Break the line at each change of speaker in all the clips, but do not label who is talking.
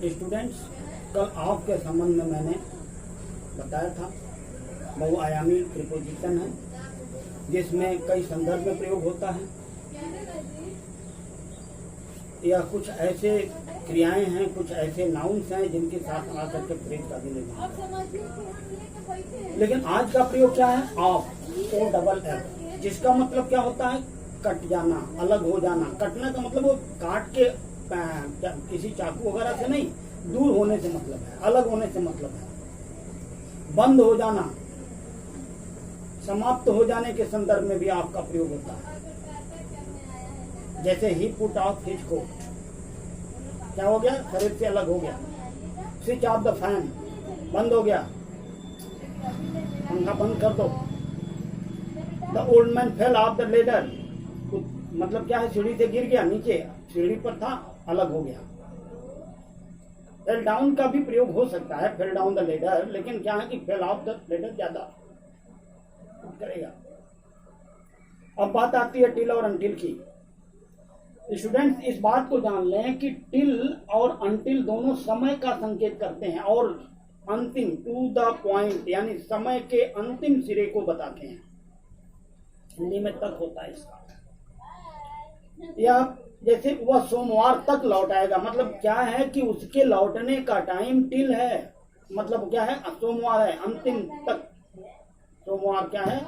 Students, कल of के संबंध में मैंने बताया था बहुआयामी प्रीपोजिशन है जिसमें कई संदर्भ में प्रयोग होता है या कुछ ऐसे क्रियाएं हैं, कुछ ऐसे नाउन्स हैं जिनके साथ आकर के फ्रेज का भी लेते। लेकिन आज का प्रयोग क्या है? ऑफ, ओ डबल एफ, जिसका मतलब क्या होता है? कट जाना, अलग हो जाना। कटना का मतलब वो काट के किसी चाकू वगैरह से नहीं, दूर होने से मतलब है, अलग होने से मतलब है। बंद हो जाना, समाप्त हो जाने के संदर्भ में भी आपका प्रयोग होता है। जैसे ही पुट ऑफ हिज कोट, क्या हो गया? शरीर से अलग हो गया। स्विच ऑफ द फैन, बंद हो गया, पंखा बंद कर दो। The old man fell off the ladder, मतलब क्या है? सीढ़ी से गिर गया, नीचे सीढ़ी पर था, अलग हो गया। फेल डाउन का भी प्रयोग हो सकता है, फेल डाउन द लेडर, लेकिन क्या है कि फेल ऑफ द लेडर ज्यादा करेगा। अब बात आती है टिल और अनटिल की। स्टूडेंट्स, इस बात को जान लें कि टिल और अनटिल दोनों समय का संकेत करते हैं और अंतिम, टू द पॉइंट, यानी समय के अंतिम सिरे को बताते हैं। हिंदी में तक होता है इसका। या जैसे वह सोमवार तक लौट आएगा, मतलब क्या है कि उसके लौटने का टाइम टिल है, मतलब क्या है? सोमवार है, अंतिम तक। सोमवार क्या है?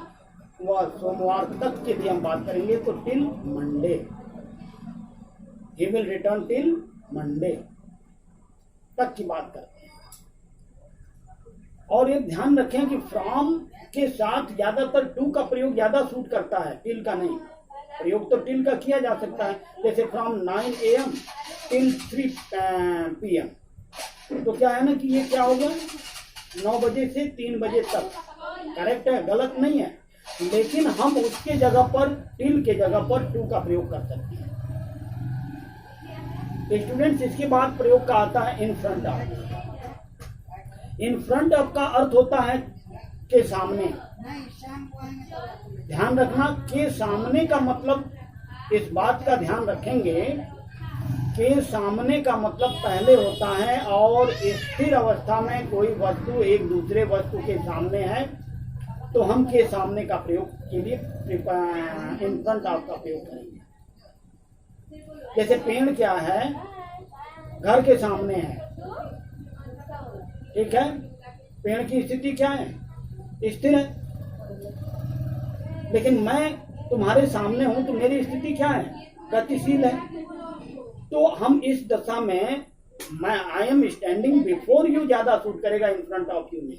वह सोमवार तक के लिए हम बात करेंगे तो till Monday, he will return till Monday तक की बात करते हैं। और ये ध्यान रखें कि फ्रॉम के साथ ज्यादातर टू का प्रयोग ज्यादा सूट करता है, टिल का नहीं। प्रयोग तो टिल का किया जा सकता है, जैसे फ्रॉम 9 AM टिल 3 PM, तो क्या है ना कि ये क्या होगा? 9 बजे से 3 बजे तक। करेक्ट है, गलत नहीं है, लेकिन हम उसके जगह पर, टिल के जगह पर टू का प्रयोग कर सकते हैं। स्टूडेंट्स, इसके बाद प्रयोग का आता है इन front of. In front of का अर्थ होता है के सामने। ध्यान रखना, के सामने का मतलब, इस बात का ध्यान रखेंगे, के सामने का मतलब पहले होता है और स्थिर अवस्था में कोई वस्तु एक दूसरे वस्तु के सामने है तो हम के सामने का प्रयोग के लिए इन फ्रंट ऑफ का प्रयोग करेंगे। जैसे पेड़ क्या है? घर के सामने है, ठीक है? पेड़ की स्थिति क्या है? स्थिर है। लेकिन मैं तुम्हारे सामने हूं तो मेरी स्थिति क्या है? गतिशील है। तो हम इस दशा में, मैं I am standing before you ज्यादा सूट करेगा इन फ्रंट ऑफ यू में।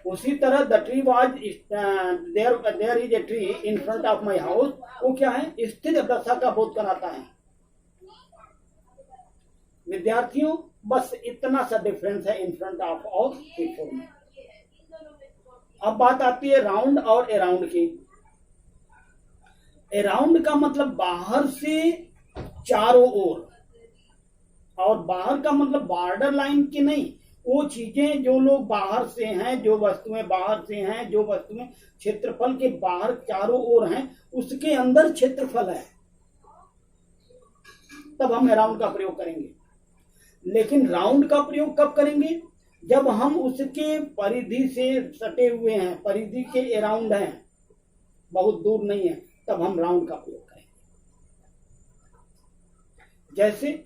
उसी तरह the tree was there is a tree in front of my house, वो क्या है? स्थिर दशा का बोध कराता है। विद्यार्थियों, बस इतना सा डिफरेंस है इन फ्रंट ऑफ और बिफोर में। अब बात आती है राउंड और अराउंड की। अराउंड का मतलब बाहर से चारों ओर, और बाहर का मतलब बॉर्डर लाइन की नहीं, वो चीजें जो लोग बाहर से हैं, जो वस्तुएं बाहर से हैं, जो वस्तुएं क्षेत्रफल के बाहर चारों ओर हैं, उसके अंदर क्षेत्रफल है, तब हम अराउंड का प्रयोग करेंगे। लेकिन राउंड का प्रयोग कब करेंगे? जब हम उसके परिधि से सटे हुए हैं, परिधि के अराउंड हैं, बहुत दूर नहीं है, तब हम राउंड का प्रयोग करेंगे। जैसे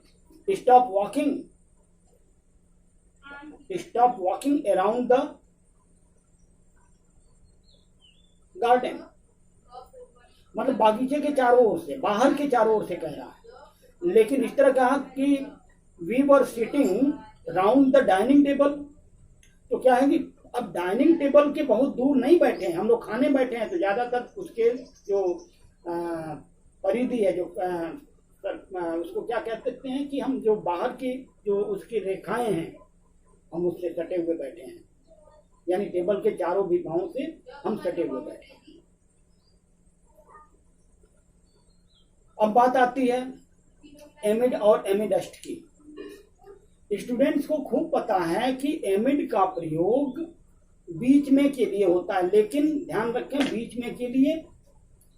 stop walking around the garden, मतलब बागीचे के चारों ओर से, बाहर के चारों ओर से कह रहा है। लेकिन इस तरह कहा कि we were sitting round the dining table, तो क्या है कि अब डाइनिंग टेबल के बहुत दूर नहीं बैठे हैं, हम लोग खाने बैठे हैं, तो ज्यादातर उसके जो परिधि है, जो उसको क्या कहते हैं कि हम जो बाहर की जो उसकी रेखाएं हैं, हम उससे सटे हुए बैठे हैं, यानी टेबल के चारों विभागों से हम सटे हुए बैठे हैं। अब बात आती है एमिड और एमिडस्ट की। स्टूडेंट्स को खूब पता है कि एमिड का प्रयोग बीच में के लिए होता है, लेकिन ध्यान रखें, बीच में के लिए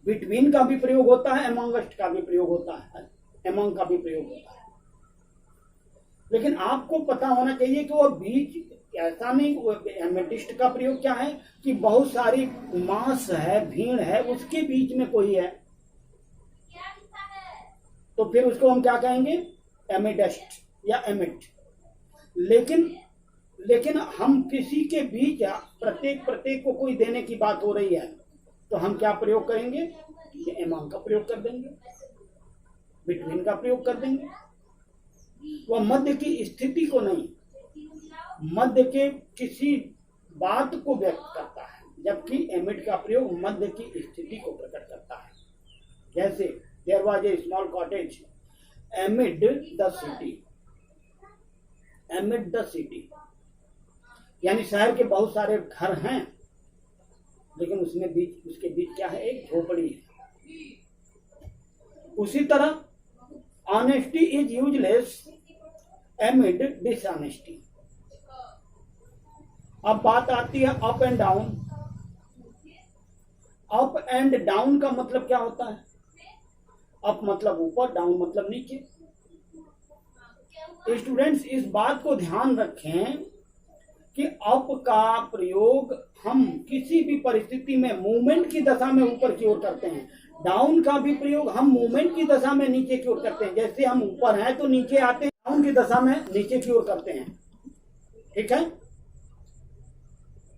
बिटवीन का भी प्रयोग होता है, अमंगस्ट का भी प्रयोग होता है, एमंग का भी प्रयोग होता है। लेकिन आपको पता होना चाहिए कि वो बीज ऐसा नहीं, वो एमेटिस्ट का प्रयोग क्या है कि बहुत सारी मास है, भीड़ है, उसके बीच में कोई है, तो फिर उसको हम क्या कहेंगे, एमेडस्ट या एमिट। लेकिन हम किसी के बीच प्रत्येक को कोई देने की बात हो रही है, तो हम क्या प्रयोग करेंगे, एमॉन्ग का प्रयोग कर देंगे, बिटवीन का प्रयोग कर देंगे। वह मध्य की स्थिति को नहीं, मध्य के किसी बात को व्यक्त करता है, जबकि एमिड का प्रयोग मध्य की स्थिति को प्रकट करता है। जैसे there was a small cottage amid the city, amid the city यानी शहर के बहुत सारे घर हैं, लेकिन उसके बीच क्या है, एक झोपड़ी है। उसी तरह ऑनेस्टी इज यूजलेस एमिड डिसऑनेस्टी। अब बात आती है up and down. Up and down का मतलब क्या होता है, अप मतलब ऊपर, डाउन मतलब नीचे। स्टूडेंट्स इस बात को ध्यान रखें कि अप का प्रयोग हम किसी भी परिस्थिति में मूवमेंट की दशा में ऊपर की ओर करते हैं, डाउन का भी प्रयोग हम मूवमेंट की दशा में नीचे की ओर करते हैं। जैसे हम ऊपर हैं तो नीचे आते हैं, डाउन की दशा में नीचे की ओर करते हैं, ठीक है।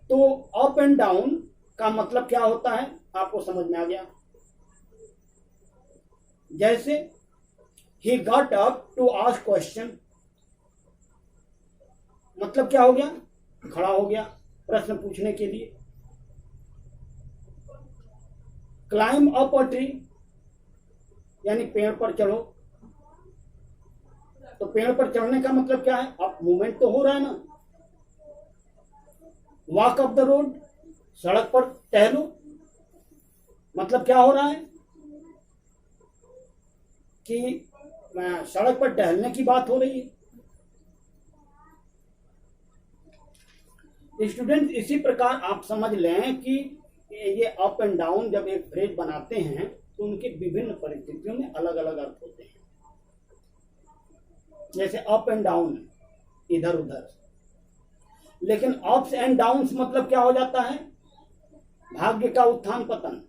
तो अप एंड डाउन का मतलब क्या होता है, आपको समझ में आ गया। जैसे he got up to ask question, मतलब क्या हो गया, खड़ा हो गया प्रश्न पूछने के लिए। क्लाइम अप अ ट्री यानी पेड़ पर चढ़ो, तो पेड़ पर चढ़ने का मतलब क्या है, अब मूवमेंट तो हो रहा है ना। वॉक अप द रोड, सड़क पर टहलो, मतलब क्या हो रहा है कि सड़क पर टहलने की बात हो रही है। स्टूडेंट इसी प्रकार आप समझ लें कि ये अप एंड डाउन जब एक फ्रेज बनाते हैं तो उनके विभिन्न परिस्थितियों में अलग अलग अर्थ होते हैं। जैसे अप एंड डाउन, इधर उधर, लेकिन अप्स एंड डाउन्स मतलब क्या हो जाता है, भाग्य का उत्थान पतन,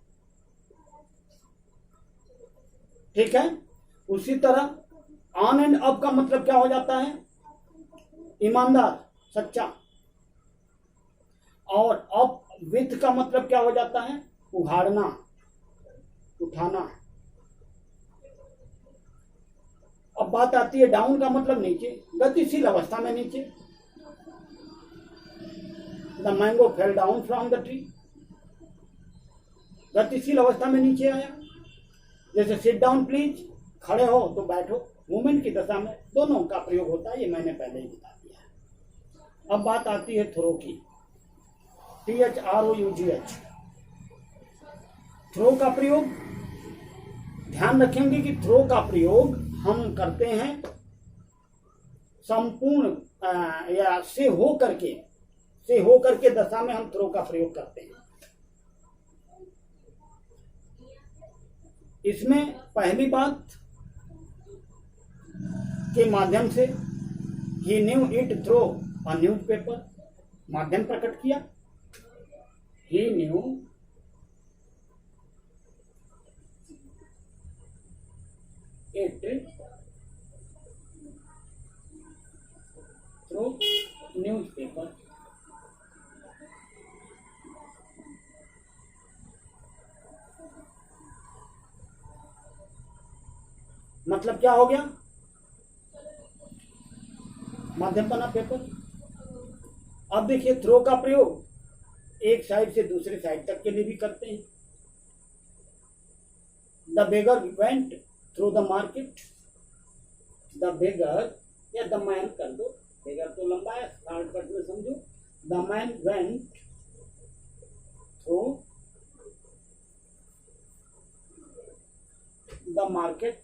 ठीक है। उसी तरह ऑन एंड अप का मतलब क्या हो जाता है, ईमानदार, सच्चा। और अप विथ का मतलब क्या हो जाता है, उघाड़ना, उठाना। अब बात आती है डाउन का मतलब नीचे, गतिशील अवस्था में नीचे। The mango fell down from the tree, गतिशील अवस्था में नीचे आया। जैसे सिट डाउन प्लीज, खड़े हो तो बैठो, मूवमेंट की दशा में दोनों का प्रयोग होता है, ये मैंने पहले ही बता दिया। अब बात आती है थ्रो की, THROUGH, थ्रो का प्रयोग। ध्यान रखेंगे कि थ्रो का प्रयोग हम करते हैं संपूर्ण या से हो करके दशा में हम थ्रो का प्रयोग करते हैं। इसमें पहली बात के माध्यम से he knew it through a newspaper, माध्यम प्रकट किया। He knew it through newspaper, मतलब क्या हो गया, माध्यम बना पेपर। अब देखिए थ्रो का प्रयोग एक साइड से दूसरे साइड तक के लिए भी करते हैं। The beggar went through the market, the beggar या द मैन कर दो, बेगर तो लंबा है, शॉर्टकट में समझो। The man went through the market,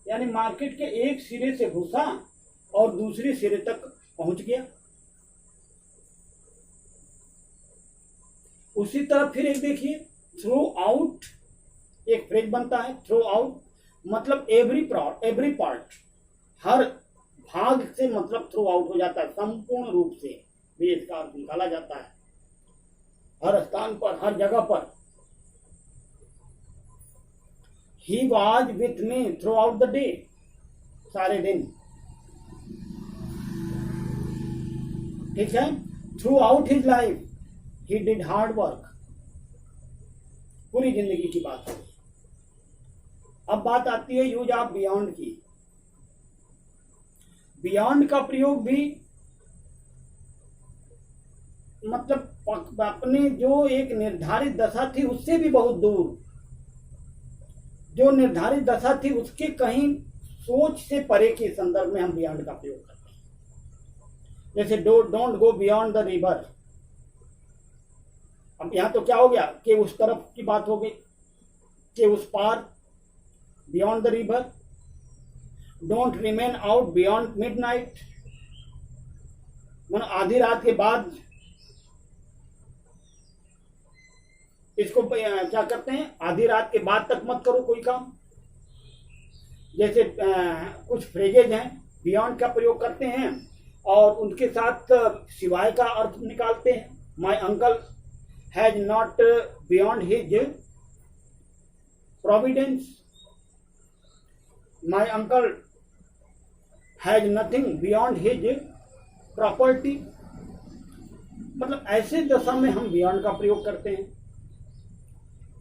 यानी मार्केट के एक सिरे से घुसा और दूसरे सिरे तक पहुंच गया। उसी तरह फिर एक देखिए थ्रू आउट, एक फ्रेज बनता है थ्रू आउट, मतलब एवरी पार्ट, हर भाग से मतलब थ्रू आउट हो जाता है, संपूर्ण रूप से भी इसका अर्थ निकाला जाता है। हर स्थान पर, हर जगह पर। He was with me throughout the day, सारे दिन। ठीक है, throughout his life he did hard work, पूरी जिंदगी की बात है। अब बात आती है यूज ऑफ बियॉन्ड की। बियॉन्ड का प्रयोग भी मतलब अपने जो एक निर्धारित दशा थी उससे भी बहुत दूर, जो निर्धारित दशा थी उसके कहीं सोच से परे के संदर्भ में हम बियॉन्ड का प्रयोग करते हैं। जैसे don't go beyond the river. अब यहां तो क्या हो गया कि उस तरफ की बात हो गई, कि उस पार, beyond the river. Don't remain out beyond midnight, मतलब आधी रात के बाद इसको क्या करते हैं, आधी रात के बाद तक मत करो कोई काम। जैसे कुछ फ्रेजेज हैं बियॉन्ड का प्रयोग करते हैं और उनके साथ सिवाय का अर्थ निकालते हैं। My uncle has not beyond his Providence, my uncle has nothing beyond his property. मतलब ऐसे दशा में हम बियॉन्ड का प्रयोग करते हैं।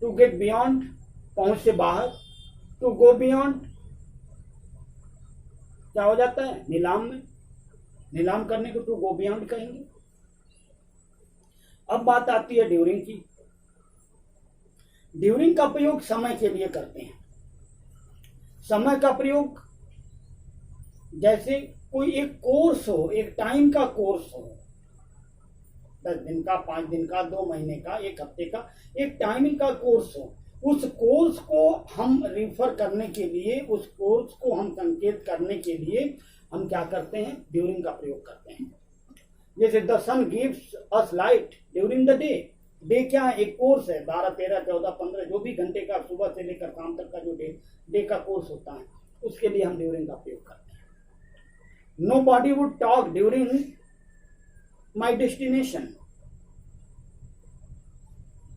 टू गेट बियॉन्ड, पहुंच से बाहर। टू गो बियॉन्ड क्या हो जाता है, नीलाम में, नीलाम करने को टू गो बियॉन्ड कहेंगे। अब बात आती है ड्यूरिंग की। ड्यूरिंग का प्रयोग समय के लिए करते हैं। समय का प्रयोग जैसे कोई एक कोर्स हो, एक टाइम का कोर्स हो, 10 दिन का, 5 दिन का, 2 महीने का, 1 हफ्ते का, एक टाइमिंग का कोर्स हो, उस कोर्स को हम रिफर करने के लिए, उस कोर्स को हम संकेत करने के लिए हम क्या करते हैं, ड्यूरिंग का प्रयोग करते हैं। जैसे the sun gives us light during the day. Day क्या है, एक कोर्स है, 12, 13, 14, 15 जो भी घंटे का सुबह से लेकर शाम तक का जो डे का कोर्स होता है, उसके लिए हम ड्यूरिंग का प्रयोग करते हैं। Nobody would talk during my destination.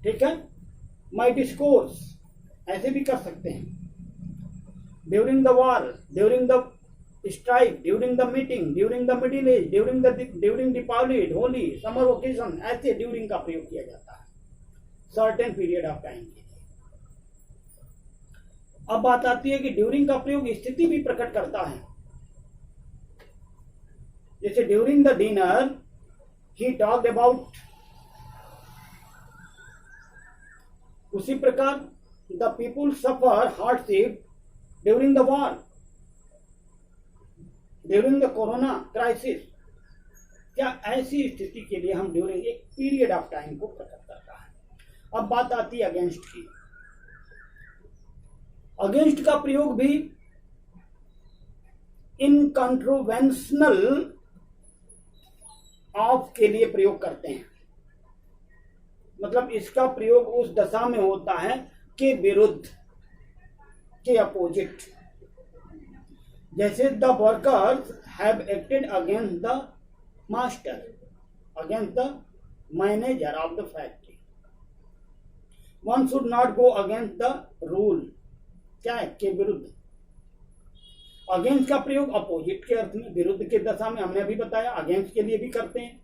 ठीक है, माई डिस्कोर्स ऐसे भी कर सकते हैं। During the war, during the strike, during the meeting, during the middle age, during Deepavali, Holi, summer occasion, ऐसे ड्यूरिंग का प्रयोग किया जाता है सर्टेन पीरियड ऑफ टाइम के लिए। अब बात आती है कि ड्यूरिंग का प्रयोग स्थिति भी प्रकट करता है। जैसे during the dinner he talked about, उसी प्रकार the people suffer hardship during the war, during the corona crisis. क्या ऐसी स्थिति के लिए हम ड्यूरिंग एक पीरियड ऑफ टाइम को प्रकट करता है। अब बात आती है अगेंस्ट की। अगेंस्ट का प्रयोग भी इनकंट्रोवेंशनल ऑफ के लिए प्रयोग करते हैं। मतलब इसका प्रयोग उस दशा में होता है के विरुद्ध, के अपोजिट। जैसे the workers have acted against the master, against the manager of the factory. One should not go against the rule, क्या है, के विरुद्ध। अगेंस्ट का प्रयोग अपोजिट के अर्थ में, विरुद्ध के दशा में, हमने अभी बताया अगेंस्ट के लिए भी करते हैं।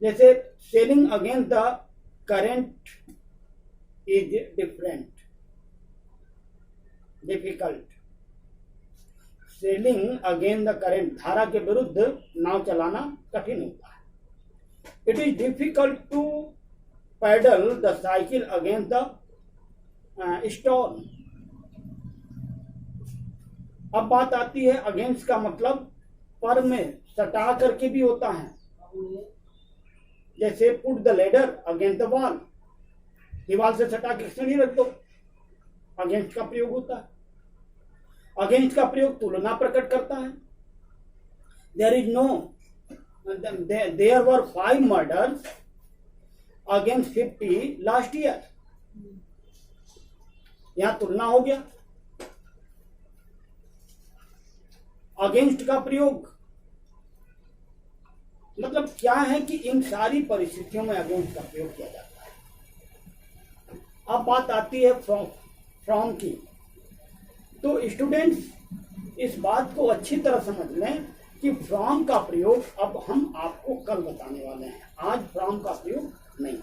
जैसे sailing against the current is different, difficult. Sailing against the current, धारा के विरुद्ध नाव चलाना कठिन होता है। It is difficult to paddle the cycle against the storm. अब बात आती है अगेंस्ट का मतलब पर में सटा करके भी होता है। जैसे put the ladder against the wall, दीवार से सटा के सीढ़ी रख दो, अगेंस्ट का प्रयोग होता है। अगेंस्ट का प्रयोग तुलना प्रकट करता है। There were 5 murders against 50 last year. यहां तुलना हो गया। अगेंस्ट का प्रयोग मतलब क्या है कि इन सारी परिस्थितियों में अगेंस्ट का प्रयोग किया जाता है। अब बात आती है फ्रॉम की। तो स्टूडेंट्स इस बात को अच्छी तरह समझ लें कि फ्रॉम का प्रयोग अब हम आपको कल बताने वाले हैं, आज फ्रॉम का प्रयोग नहीं।